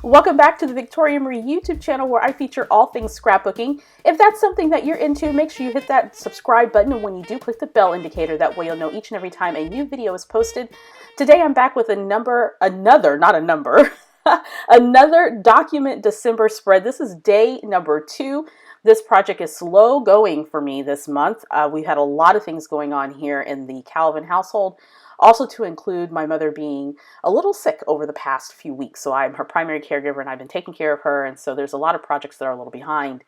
Welcome back to the Victoria Marie YouTube channel where I feature all things scrapbooking. If that's something that you're into, make sure you hit that subscribe button, and when you do, click the bell indicator. That way you'll know each and every time a new video is posted. Today I'm back with another document December spread. This is day number 2. This project is slow going for me this month. We've had a lot of things going on here in the Calvin household. Also to include my mother being a little sick over the past few weeks. So I'm her primary caregiver and I've been taking care of her. And so there's a lot of projects that are a little behind.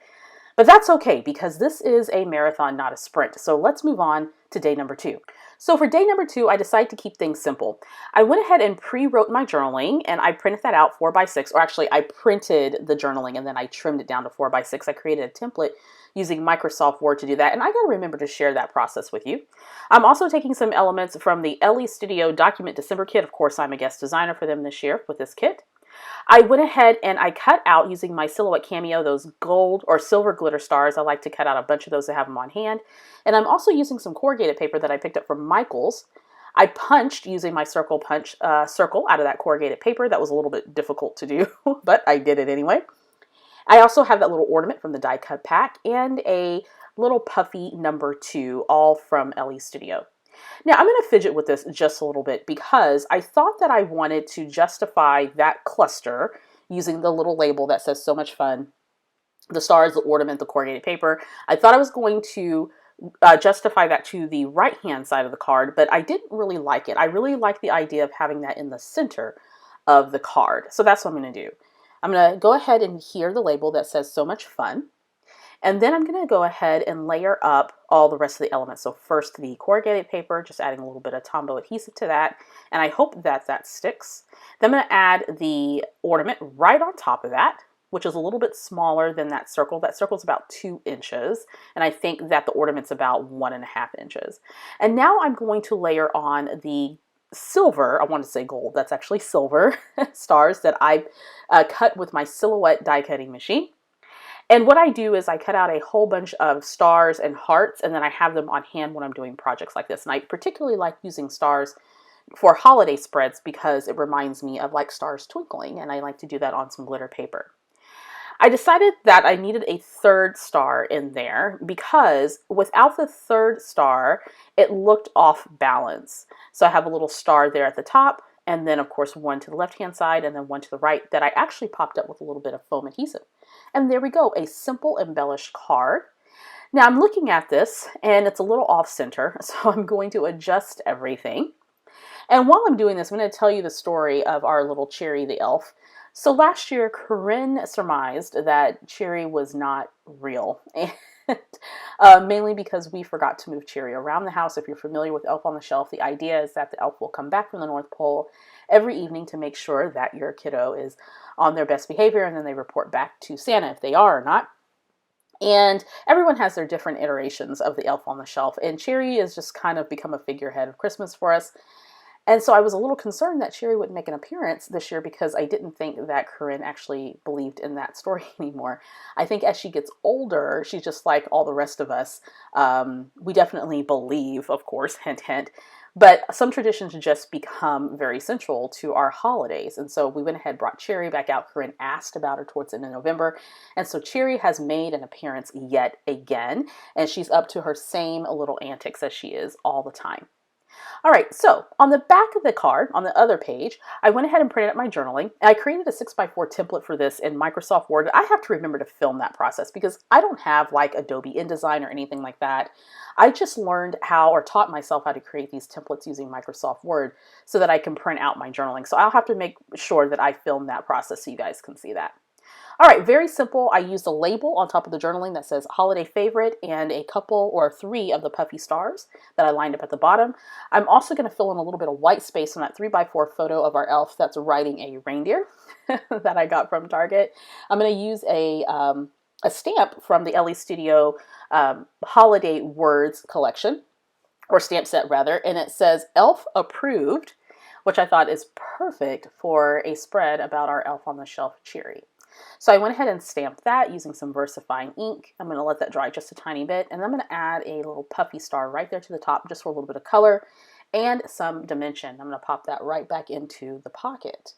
But that's okay because this is a marathon, not a sprint. So let's move on to day number 2. So for day number 2, I decided to keep things simple. I went ahead and pre-wrote my journaling and I printed that out 4x6, or actually I printed the journaling and then I trimmed it down to 4x6. I created a template using Microsoft Word to do that, and I got to remember to share that process with you. I'm also taking some elements from the LE Studio Document December kit. Of course, I'm a guest designer for them this year with this kit. I went ahead and I cut out, using my Silhouette Cameo, those gold or silver glitter stars. I like to cut out a bunch of those to have them on hand. And I'm also using some corrugated paper that I picked up from Michael's. I punched using my circle punch circle out of that corrugated paper. That was a little bit difficult to do, but I did it anyway. I also have that little ornament from the die cut pack and a little puffy number 2, all from LE Studio. Now I'm going to fidget with this just a little bit because I thought that I wanted to justify that cluster using the little label that says "So Much Fun," the stars, the ornament, the corrugated paper. I thought I was going to justify that to the right hand side of the card, but I didn't really like it. I really like the idea of having that in the center of the card. So that's what I'm going to do. I'm going to go ahead and adhere the label that says "So Much Fun." And then I'm going to go ahead and layer up all the rest of the elements. So first the corrugated paper, just adding a little bit of Tombow adhesive to that. And I hope that that sticks. Then I'm going to add the ornament right on top of that, which is a little bit smaller than that circle. That circle is about 2 inches. And I think that the ornament's about 1.5 inches. And now I'm going to layer on the silver, I want to say gold, that's actually silver stars that I cut with my Silhouette die cutting machine. And what I do is I cut out a whole bunch of stars and hearts, and then I have them on hand when I'm doing projects like this. And I particularly like using stars for holiday spreads because it reminds me of like stars twinkling, and I like to do that on some glitter paper. I decided that I needed a 3rd star in there because without the 3rd star, it looked off balance. So I have a little star there at the top, and then of course one to the left-hand side and then one to the right that I actually popped up with a little bit of foam adhesive. And there we go, a simple embellished card. Now I'm looking at this and it's a little off center, so I'm going to adjust everything. And while I'm doing this, I'm going to tell you the story of our little Cheery the elf. So last year, Corinne surmised that Cheery was not real, and mainly because we forgot to move Cheery around the house. If you're familiar with Elf on the Shelf, the idea is that the elf will come back from the North Pole every evening to make sure that your kiddo is on their best behavior, and then they report back to Santa if they are or not. And everyone has their different iterations of the Elf on the Shelf, and Cheery has just kind of become a figurehead of Christmas for us. And so I was a little concerned that Cheery wouldn't make an appearance this year because I didn't think that Corinne actually believed in that story anymore. I think as she gets older, she's just like all the rest of us. We definitely believe, of course, hint, hint. But some traditions just become very central to our holidays. And so we went ahead and brought Cheery back out. Corinne asked about her towards the end of November. And so Cheery has made an appearance yet again. And she's up to her same little antics as she is all the time. All right, so on the back of the card, on the other page, I went ahead and printed out my journaling. I created a 6x4 template for this in Microsoft Word. I have to remember to film that process because I don't have like Adobe InDesign or anything like that. I just learned how, or taught myself how to create these templates using Microsoft Word so that I can print out my journaling. So I'll have to make sure that I film that process so you guys can see that. All right, very simple. I used a label on top of the journaling that says holiday favorite and a couple or 3 of the puffy stars that I lined up at the bottom. I'm also going to fill in a little bit of white space on that 3x4 photo of our elf that's riding a reindeer that I got from Target. I'm going to use a stamp from the LE Studio Holiday Words collection, or stamp set rather, and it says Elf Approved, which I thought is perfect for a spread about our Elf on the Shelf Cheery. So I went ahead and stamped that using some VersaFine ink. I'm going to let that dry just a tiny bit, and then I'm going to add a little puffy star right there to the top just for a little bit of color and some dimension. I'm going to pop that right back into the pocket.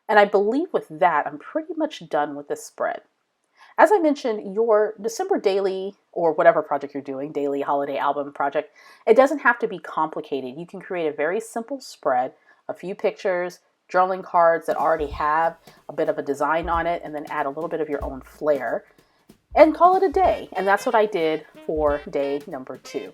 And I believe with that, I'm pretty much done with this spread. As I mentioned, your December daily or whatever project you're doing, daily holiday album project, it doesn't have to be complicated. You can create a very simple spread, a few pictures, journaling cards that already have a bit of a design on it, and then add a little bit of your own flair and call it a day. And that's what I did for day number 2.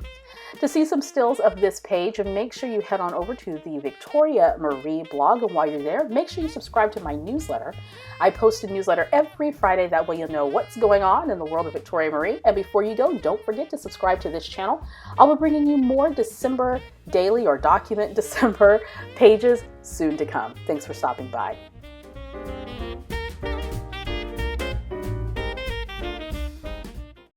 To see some stills of this page, make sure you head on over to the Victoria Marie blog. And while you're there, make sure you subscribe to my newsletter. I post a newsletter every Friday. That way you'll know what's going on in the world of Victoria Marie. And before you go, don't forget to subscribe to this channel. I'll be bringing you more December daily or document December pages soon to come. Thanks for stopping by.